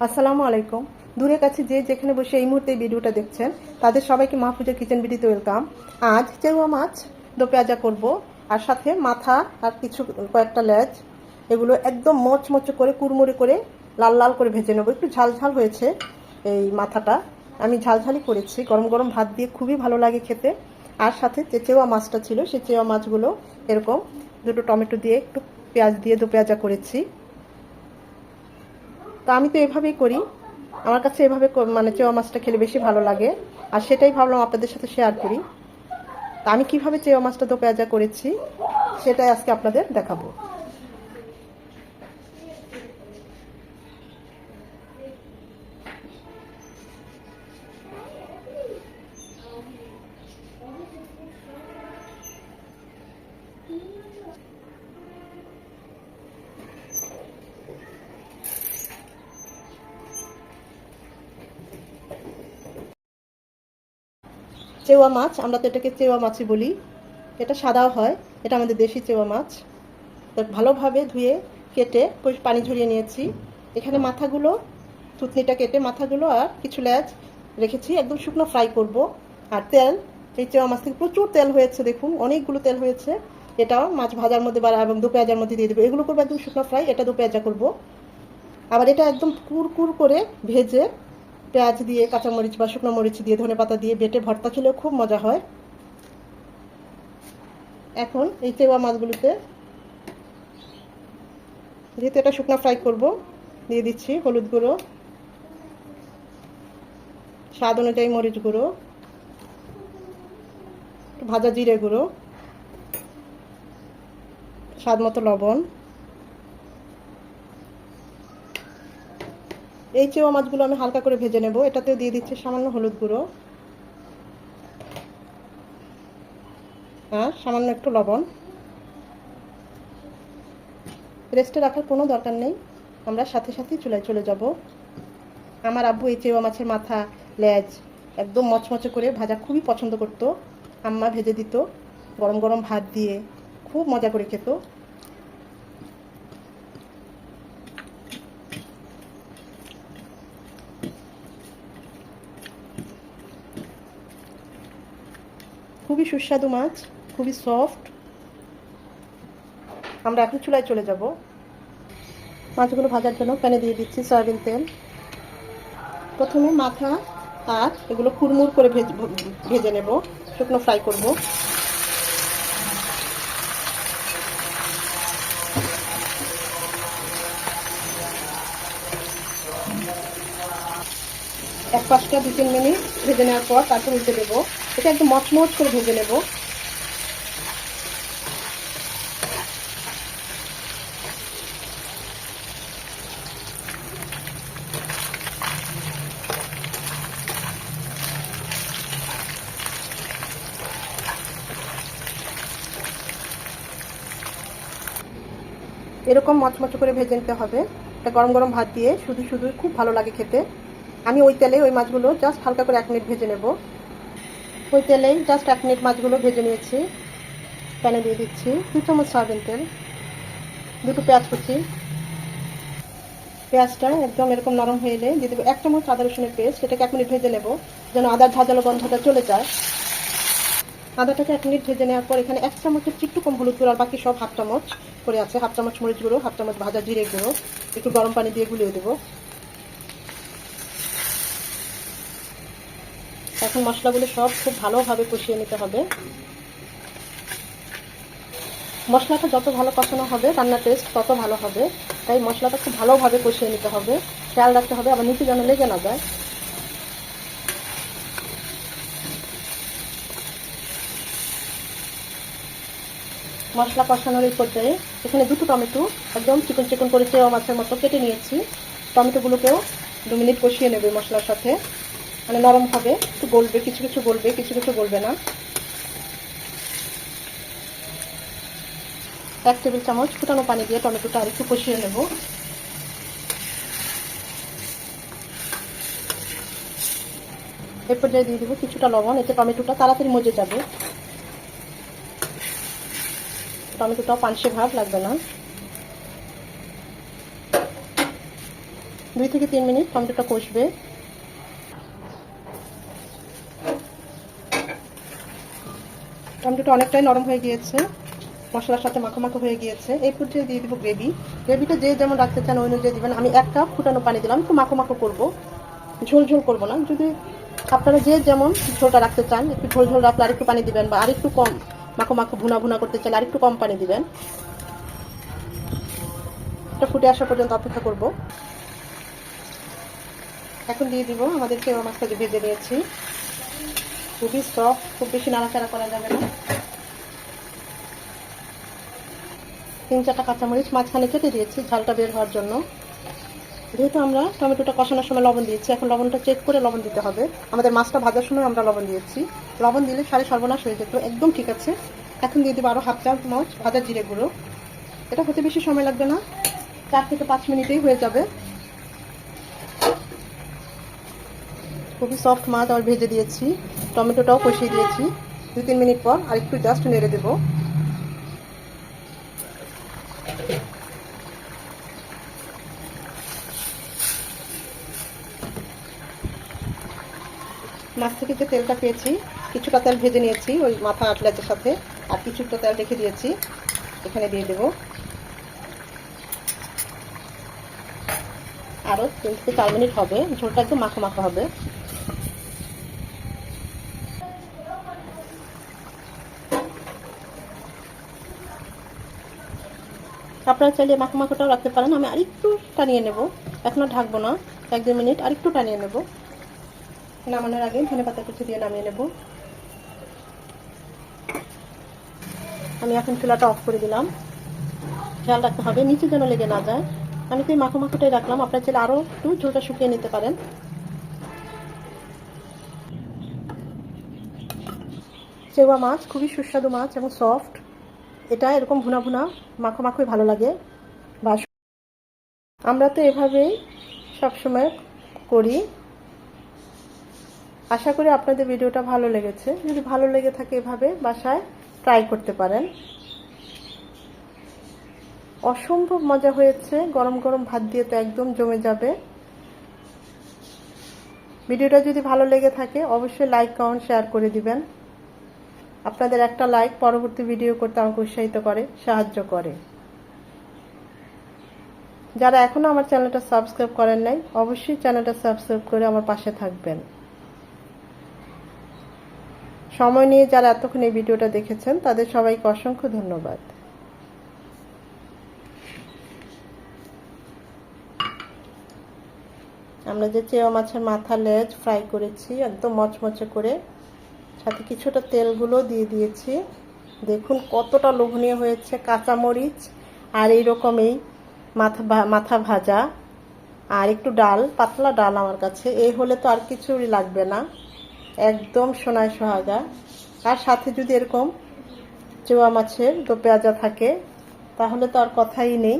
আসসালামু আলাইকুম। দূরে কাছে যে যেখানে বসে এই মুহূর্তে এই ভিডিওটা দেখছেন তাদের সবাইকে মাহফুজের কিচেন ভিডিওতে ওয়েলকাম। আজ চেউয়া মাছ দো পেঁয়াজা করব, আর সাথে মাথা আর কয়েকটা লেজ, এগুলো একদম মচমচে করে কুড়মুড়ে করে লাল লাল করে ভেজে নেবো। একটু ঝাল ঝাল হয়েছে এই মাথাটা, আমি ঝালঝালি করেছি। গরম গরম ভাত দিয়ে খুবই ভালো লাগে খেতে। আর সাথে যে চেওয়া মাছটা ছিল সেই চেওয়া মাছগুলো এরকম দুটো টমেটো দিয়ে একটু পেঁয়াজ দিয়ে দো পেঁয়াজা করেছি। তো আমি তো এভাবেই করি, আমার কাছে এভাবে মানে চেওয়া মাছটা খেলে বেশি ভালো লাগে, আর সেটাই ভাবলাম আপনাদের সাথে শেয়ার করি। তা আমি কিভাবে চেওয়া মাছটা দো পেঁয়াজা করেছি সেটাই আজকে আপনাদের দেখাবো। চেওয়া মাছ, আমরা তো এটাকে চেওয়া মাছই বলি। এটা সাদাও হয়, এটা আমাদের দেশি চেওয়া মাছ। তো ভালোভাবে ধুয়ে কেটে পানি ঝরিয়ে নিয়েছি। এখানে মাথাগুলো, থুতনিটা কেটে মাথাগুলো আর কিছু লেজ রেখেছি, একদম শুকনো ফ্রাই করব। আর তেল, এই চেওয়া মাছ থেকে প্রচুর তেল হয়েছে, দেখুন অনেকগুলো তেল হয়েছে। এটাও মাছ ভাজার মধ্যে এবং দু পেঁয়াজার মধ্যে দিয়ে দেবো। এগুলো করবো একদম শুকনো ফ্রাই, এটা দু পেঁয়াজা করবো। আবার এটা একদম কুরকুর করে ভেজে পেঁয়াজ দিয়ে, কাঁচামরিচ বা শুকনো মরিচ দিয়ে, ধনেপাতা দিয়ে বেটে ভর্তা খেলেও খুব মজা হয়। এখন এই চেওয়া মাছগুলোতে, যেহেতু এটা শুকনো ফ্রাই করব, দিয়ে দিচ্ছি হলুদ গুঁড়ো, স্বাদ অনুযায়ী মরিচ গুঁড়ো, ভাজা জিরে গুঁড়ো, স্বাদ মতো লবণ। এই চেওয়া মাছগুলো আমি হালকা করে ভেজে নেব। এটাতেও দিয়ে দিচ্ছি সামান্য হলুদ গুঁড়ো আর সামান্য একটু লবণ। রেস্টে রাখার কোনো দরকার নেই, আমরা সাথে সাথেই চুলায় চলে যাব। আমার আব্বু এই চেওয়া মাছের মাথা, লেজ একদম মচমচে করে ভাজা খুবই পছন্দ করত। আম্মা ভেজে দিত গরম গরম ভাত দিয়ে, খুব মজা করে খেত। খুবই সুস্বাদু মাছ, খুবই সফট। আমরা এখন চুলায় চলে যাব। মাছগুলো ভাজার জন্য প্যানে দিয়ে দিচ্ছি সয়াবিন তেল। প্রথমে মাথা আর এগুলো কুড়মুড় করে ভেজে নেব, শুকনো ফ্রাই করব। এক পাঁচটা 2-3 মিনিট ভেজে নেওয়ার পর তারপর উল্টে দেবো। এটা একদম মচমচ করে ভেজে নেব। এরকম মচমচে করে ভেজে নিতে হবে। এটা গরম গরম ভাত দিয়ে শুধু শুধু খুব ভালো লাগে খেতে। আমি ওই তেলে ওই মাছগুলো জাস্ট হালকা করে 1 মিনিট ভেজে নেব। ওই তেলেই জাস্ট 1 মিনিট মাছগুলো ভেজে নিয়েছি। প্যানে দিয়ে দিচ্ছি 2 চামচ সয়াবিন তেল, দুটো পেঁয়াজ কুচি। পেঁয়াজটা একদম এরকম নরম হয়ে এলে দিয়ে দেবো 1 চামচ আদা রসুনের পেস্ট। এটাকে 1 মিনিট ভেজে নেব যেন আদার ঝাঁঝালো গন্ধটা চলে যায়। আদাটাকে 1 মিনিট ভেজে নেওয়ার পর এখানে 1 চামচের একটু কম হলুদ গুঁড়ো, আর বাকি সব হাফ চামচ করে আছে। হাফ চামচ মরিচ গুঁড়ো, হাফ চামচ ভাজা জিরে গুঁড়ো, একটু গরম পানি দিয়ে গুলিয়ে দেবো। এখন মশলাগুলো সব খুব ভালোভাবে কষিয়ে নিতে হবে। মশলাটা যত ভালো কষানো হবে রান্নার টেস্ট তত ভালো হবে, তাই মশলাটা খুব ভালোভাবে কষিয়ে নিতে হবে। খেয়াল রাখতে হবে আবার নিচে যেন লেগে না যায়। মশলা কষানোর এই পর্যায়ে এখানে দুটো টমেটো একদম চিকন চিকন করে চেওয়া মাছের মতো কেটে নিয়েছি। টমেটোগুলোকেও 2 মিনিট কষিয়ে নেবে মশলার সাথে, মানে নরম হবে, একটু গলবে, কিছু কিছু গলবে, কিছু কিছু গলবে না। 1 টেবিল চামচ ফুটানো পানি দিয়ে টমেটোটা আর একটু কষিয়ে নেব। এর পর্যায়ে দিয়ে দেবো কিছুটা লবণ, এতে টমেটোটা তাড়াতাড়ি মজে যাবে। টমেটোটাও পানসে ভাব লাগবে না। 2 থেকে 3 মিনিট টমেটোটা কষবে। টমেটোটা অনেকটাই নরম হয়ে গিয়েছে, মশলার সাথে মাখো মাখো হয়ে গিয়েছে। এই পর্যায়ে দিয়ে দিব গ্রেভি। গ্রেভিটা যে যেমন রাখতে চান ওই অনুযায়ী দিবেন। আমি 1 কাপ ফুটানো পানি দিলাম, একটু মাখো মাখো করবো, ঝোল ঝোল করবো না। যদি আপনারা যে যেমন ঝোলটা রাখতে চান, একটু ঝোল ঝোল রাখলে আরেকটু পানি দিবেন, বা আরেকটু কম মাখো মাখো ভুনা ভুনা করতে চাইলে আরেকটু কম পানি দিবেন। এটা ফুটে আসা পর্যন্ত অপেক্ষা করব। এখন দিয়ে দিব আমাদের চেওয়া মাছটা যে ভেজে নিয়েছি। খুবই সফট, খুব বেশি নাড়াচাড়া করা যাবে না। 3-4টা কাঁচামরিচ মাঝখানে কেটে দিয়েছি ঝালটা বের হওয়ার জন্য। যেহেতু আমরা টমেটোটা কষানোর সময় লবণ দিয়েছি, এখন লবণটা চেক করে লবণ দিতে হবে। আমাদের মাছটা ভাজার সময় আমরা লবণ দিয়েছি, লবণ দিলে সারে সর্বনাশ হয়ে যেত। একদম ঠিক আছে। এখন দিয়ে দেবো আরও 1/2 চা-চামচ ভাজা জিরে গুঁড়ো। এটা হতে বেশি সময় লাগবে না, 4 থেকে 5 মিনিটেই হয়ে যাবে। খুবই সফট মাছ আর ভেজে দিয়েছি, টমেটোটাও কষিয়ে দিয়েছি। 2-3 মিনিট পর আর একটু জাস্ট নেড়ে দেবো। মাছ থেকে যে তেলটা পেয়েছি, কিছুটা তেল ভেজে নিয়েছি ওই মাথা আটলাচের সাথে, আর কিছুটা তেল রেখে দিয়েছি, এখানে দিয়ে দেবো। আরও 3 থেকে 4 মিনিট হবে, ঝোলটা একদম মাখো মাখো হবে। আপনারা চাইলে মাখো মাখোটাও রাখতে পারেন। আমি আরেকটু টানিয়ে নেব, এখনও ঢাকবো না, 1-2 মিনিট আরেকটু টানিয়ে নেব। নামানোর আগে ধনেপাতা কুচি দিয়ে নামিয়ে নেব। আমি এখন চুলাটা অফ করে দিলাম। খেয়াল রাখতে হবে নিচে যেন লেগে না যায়। আমি তো এই মাখো মাখোটাই রাখলাম, আপনারা চাইলে আরও একটু ঝোলটা শুকিয়ে নিতে পারেন। চেওয়া মাছ খুবই সুস্বাদু মাছ এবং সফট। এটা এরকম ভুনা ভুনা মাখো মাখোই ভালো লাগে। বা আমরা তো এভাবেই সবসময় করি। আশা করি আপনাদের ভিডিওটা ভালো লেগেছে। যদি ভালো লেগে থাকে এভাবে বাসায় ট্রাই করতে পারেন। অসম্ভব মজা হয়েছে, গরম গরম ভাত দিয়ে তো একদম জমে যাবে। ভিডিওটা যদি ভালো লেগে থাকে অবশ্যই লাইক কমেন্ট শেয়ার করে দিবেন। আপনাদের একটা লাইক পরবর্তী ভিডিও করতে আমাকে উৎসাহিত করে, সাহায্য করে। যারা এখনো আমার চ্যানেলটা সাবস্ক্রাইব করেন নাই অবশ্যই চ্যানেলটা সাবস্ক্রাইব করে আমার পাশে থাকবেন। সময় নিয়ে যারা এতক্ষণ এই ভিডিওটা দেখেছেন তাদের সবাইকে অসংখ্য ধন্যবাদ। আমরা যে চেওয়া মাছের মাথা লেজ ফ্রাই করেছি একদম মচমচে করে, সাথে কিছুটা তেলগুলো দিয়ে দিয়েছি। দেখুন কতটা লোভনীয় হয়েছে। কাঁচামরিচ আর এইরকম এই মাথা ভাজা আর একটু ডাল, পাতলা ডাল আমার কাছে, এই হলে তো আর কিছুই লাগবে না, একদম সোনায় সোহাগা। আর সাথে যদি এরকম চেওয়া মাছের দো পেঁয়াজা থাকে তাহলে তো আর কথাই নেই।